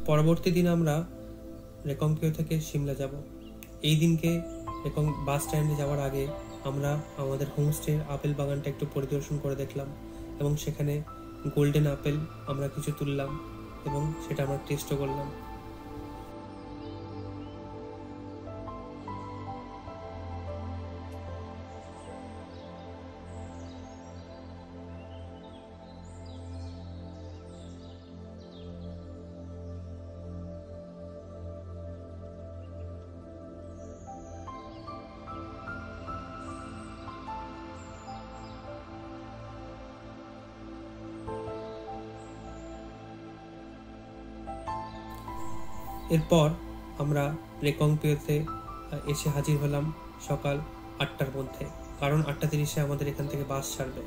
পরবর্তী দিন আমরা রেকংপিও থেকে সিমলা যাব। এই দিনকে বাস স্ট্যান্ডে যাওয়ার আগে আমরা আমাদের হোমস্টের আপেল বাগানটা একটু পরিদর্শন করে দেখলাম, এবং সেখানে গোল্ডেন আপেল আমরা কিছু তুললাম এবং সেটা আমরা টেস্টও করলাম। এরপর আমরা রেকংপিওতে এসে হাজির হলাম সকাল 8টার মধ্যে, কারণ 8:30-এ আমাদের এখান থেকে বাস ছাড়বে।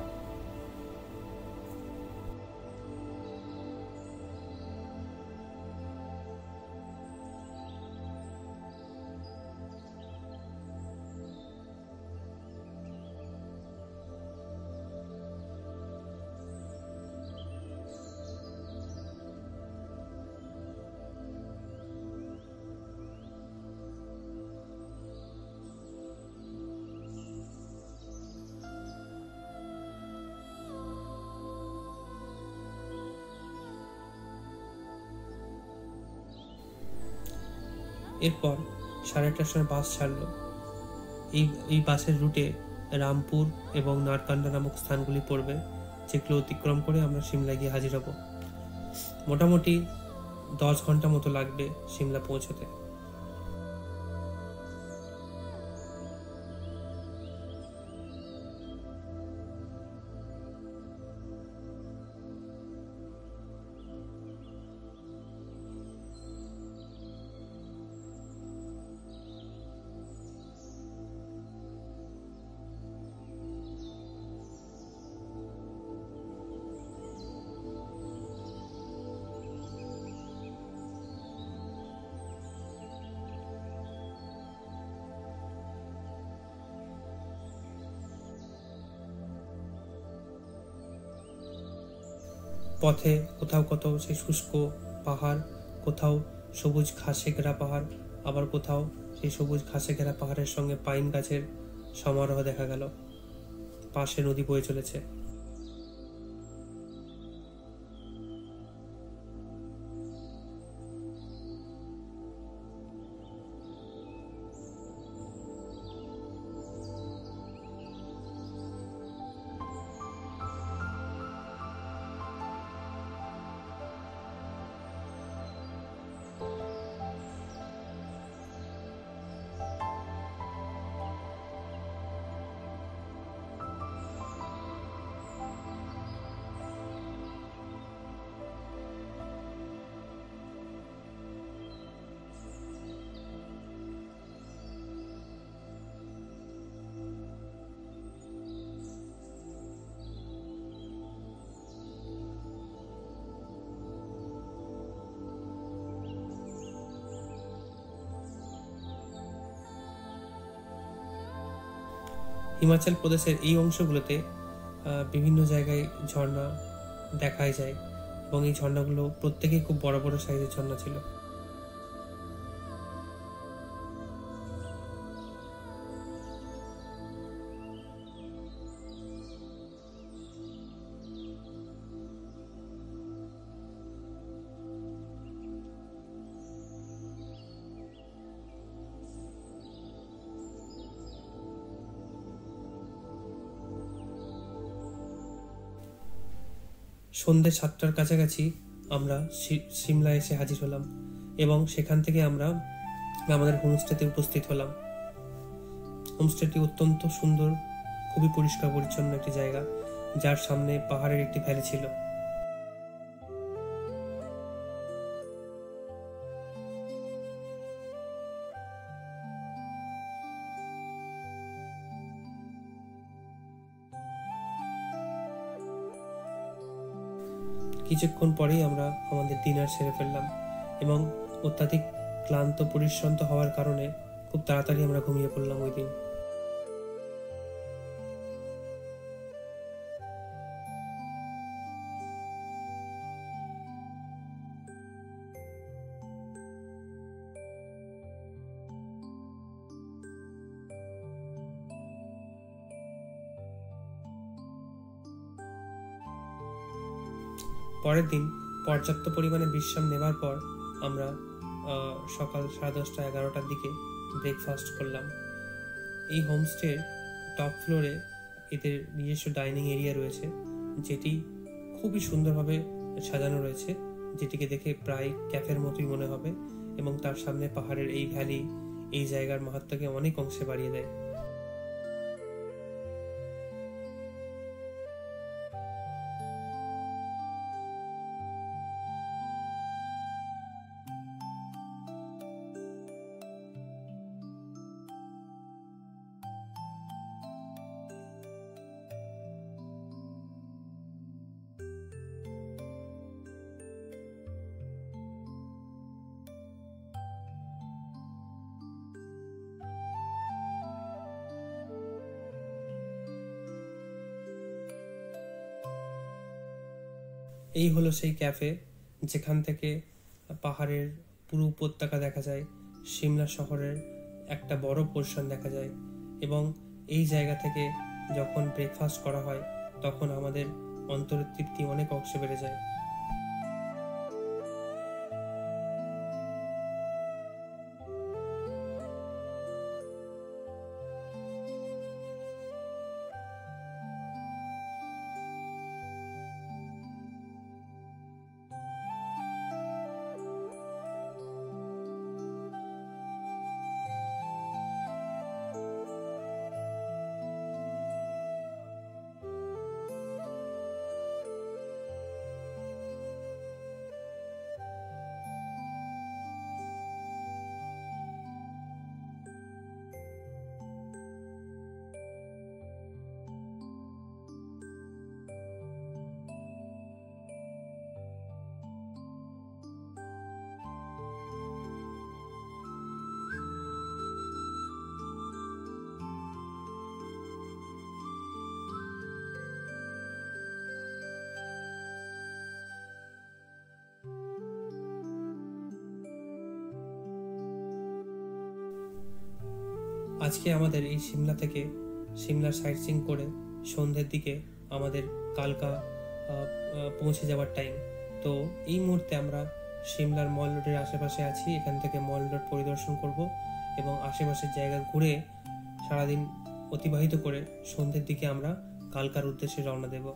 এরপর 8:30টার সময় বাস ছাড়লো। এই বাসের রুটে রামপুর এবং নারকান্ডা নামক স্থানগুলি পড়বে, যেগুলো অতিক্রম করে আমরা সিমলা গিয়ে হাজির হব। মোটামুটি 10 ঘন্টা মতো লাগবে সিমলা পৌঁছতে। পথে কোথাও কোথাও সেই শুষ্ক পাহাড়, কোথাও সবুজ ঘাসে ঘেরা পাহাড়, আবার কোথাও সেই সবুজ ঘাসে ঘেরা পাহাড়ের সঙ্গে পাইন গাছের সমারোহ দেখা গেল। পাশে নদী বয়ে চলেছে। হিমাচল প্রদেশের এই অংশগুলোতে বিভিন্ন জায়গায় ঝর্ণা দেখাই যায়, এবং এই ঝর্ণাগুলো প্রত্যেকেই খুব বড় বড় সাইজের ঝর্ণা ছিল। সন্ধ্যে 7টার কাছাকাছি আমরা সিমলা এসে হাজির হলাম, এবং সেখান থেকে আমরা আমাদের হোমস্টেতে উপস্থিত হলাম। হোমস্টেটি অত্যন্ত সুন্দর, খুবই পরিষ্কার পরিচ্ছন্ন একটি জায়গা, যার সামনে পাহাড়ের একটি ভ্যালি ছিল। কিছুক্ষণ পরেই আমরা আমাদের ডিনার সেরে ফেললাম, এবং অত্যাধিক ক্লান্ত পরিশ্রান্ত হওয়ার কারণে খুব তাড়াতাড়ি আমরা ঘুমিয়ে পড়লাম ওই দিন। পরের দিন পর্যাপ্ত পরিমাণে বিশ্রাম নেবার পর আমরা সকাল 10:30-11টার দিকে ব্রেকফাস্ট করলাম। এই হোমস্টের টপ ফ্লোরে এদের নিজস্ব ডাইনিং এরিয়া রয়েছে, যেটি খুবই সুন্দরভাবে সাজানো রয়েছে, যেটিকে দেখে প্রায় ক্যাফের মতোই মনে হবে, এবং তার সামনে পাহাড়ের এই ভ্যালি এই জায়গার মাহাত্ম্যকে অনেক অংশে বাড়িয়ে দেয়। এই হলো সেই ক্যাফে, যেখান থেকে পাহাড়ের পুরো উপত্যকা দেখা যায়, সিমলা শহরের একটা বড় পোর্শন দেখা যায়, এবং এই জায়গা থেকে যখন ব্রেকফাস্ট করা হয় তখন আমাদের অন্তরের তৃপ্তি অনেক অংশে বেড়ে যায়। আজকে আমাদের এই সিমলা থেকে সিমলার সাইট সিইং করে সন্ধ্যের দিকে আমাদের কালকা পৌঁছে যাওয়ার টাইম। তো এই মুহূর্তে আমরা সিমলার মল রোডের আশেপাশে আছি। এখান থেকে মল রোড পরিদর্শন করব এবং আশেপাশের জায়গা ঘুরে সারাদিন অতিবাহিত করে সন্ধ্যের দিকে আমরা কালকার উদ্দেশ্যে রওনা দেব।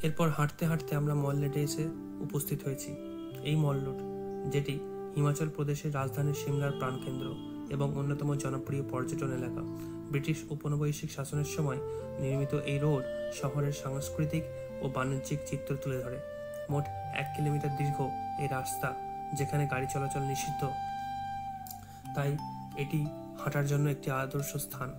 এরপর হাঁটতে হাঁটতে আমরা মল রোডে এসে উপস্থিত হয়েছি। এই মল রোড, যেটি হিমাচল প্রদেশের রাজধানী সিমলার প্রাণকেন্দ্র এবং অন্যতম জনপ্রিয় পর্যটন এলাকা। ব্রিটিশ উপনিবেশিক শাসনের সময় নির্মিত এই রোড শহরের সাংস্কৃতিক ও বাণিজ্যিক চিত্র তুলে ধরে। মোট 1 কিলোমিটার দীর্ঘ এই রাস্তা, যেখানে গাড়ি চলাচল নিষিদ্ধ, তাই এটি হাঁটার জন্য একটি আদর্শ স্থান।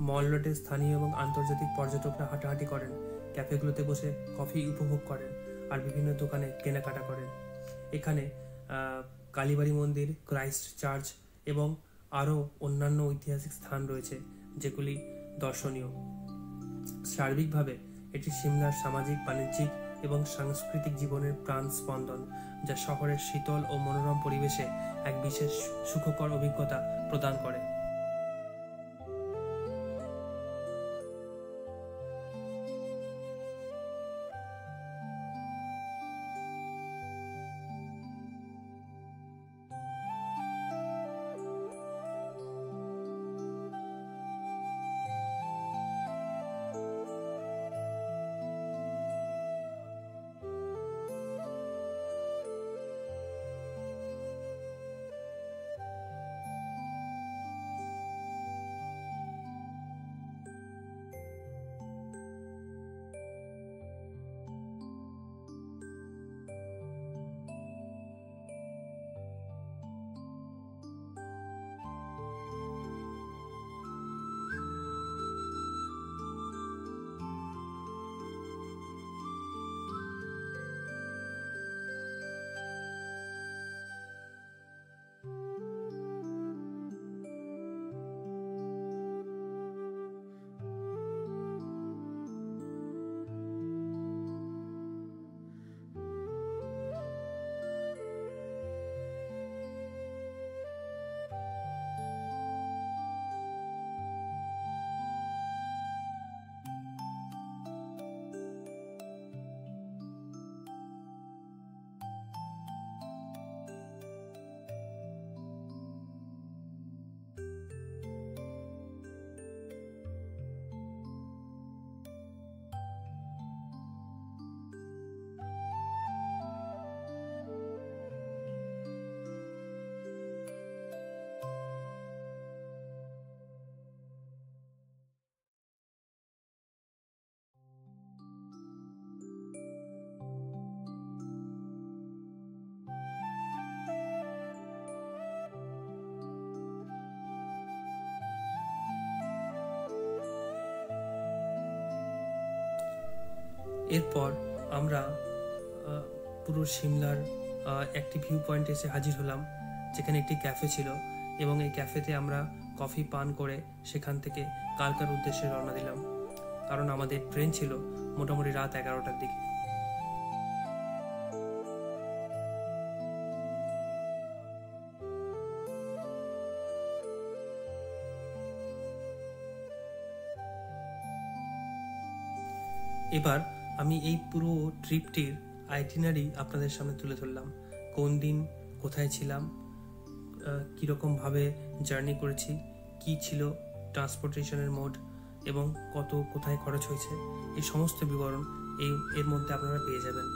মল রোডে স্থানীয় এবং আন্তর্জাতিক পর্যটকরা হাঁটাহাঁটি করেন, ক্যাফেগুলোতে বসে কফি উপভোগ করেন আর বিভিন্ন দোকানে কেনাকাটা করেন। এখানে কালীবাড়ি মন্দির, ক্রাইস্ট চার্চ এবং আরও অন্যান্য ঐতিহাসিক স্থান রয়েছে যেগুলি দর্শনীয়। সার্বিকভাবে এটি সিমলার সামাজিক, বাণিজ্যিক এবং সাংস্কৃতিক জীবনের প্রাণ স্পন্দন, যা শহরের শীতল ও মনোরম পরিবেশে এক বিশেষ সুখকর অভিজ্ঞতা প্রদান করে। এরপর আমরা পুরো সিমলার একটি ভিউ পয়েন্টে এসে হাজির হলাম, যেখানে একটি ক্যাফে ছিল এবং এই ক্যাফেতে আমরা কফি পান করে সেখান থেকে কালকার উদ্দেশ্যে রওনা দিলাম, কারণ আমাদের ট্রেন ছিল মোটামুটি রাত 11টার দিকে। এবার আমি এই পুরো ট্রিপটির আইটিনারি আপনাদের সামনে তুলে ধরলাম। কোন দিন কোথায় ছিলাম, কীরকমভাবে জার্নি করেছি, কি ছিল ট্রান্সপোর্টেশনের মোড এবং কোথায় খরচ হয়েছে, এই সমস্ত বিবরণ এর মধ্যে আপনারা পেয়ে যাবেন।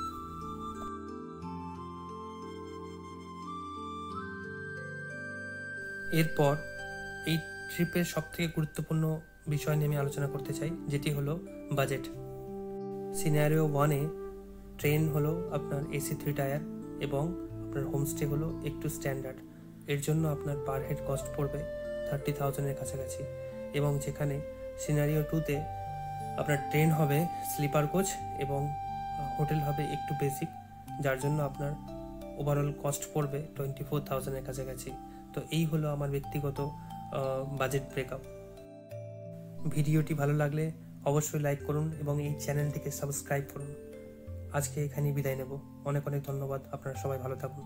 এরপর এই ট্রিপের সবথেকে গুরুত্বপূর্ণ বিষয় নিয়ে আমি আলোচনা করতে চাই, যেটি হলো বাজেট। সিনারিও 1-এ ট্রেন হলো আপনার AC 3 টায়ার এবং আপনার হোমস্টে হলো একটু স্ট্যান্ডার্ড। এর জন্য আপনার পার হেড কস্ট পড়বে 30,000-এর কাছাকাছি। এবং যেখানে সিনারিও 2-তে আপনার ট্রেন হবে স্লিপার কোচ এবং হোটেল হবে একটু বেসিক, যার জন্য আপনার ওভারঅল কস্ট পড়বে 24,000-এর কাছাকাছি। তো এই হলো আমার ব্যক্তিগত বাজেট ব্রেকআপ। ভিডিওটি ভালো লাগলে অবশ্যই লাইক করুন এবং এই চ্যানেলটিকে সাবস্ক্রাইব করুন। আজকে এখানেই বিদায় নেব। অনেক অনেক ধন্যবাদ। আপনারা সবাই ভালো থাকুন।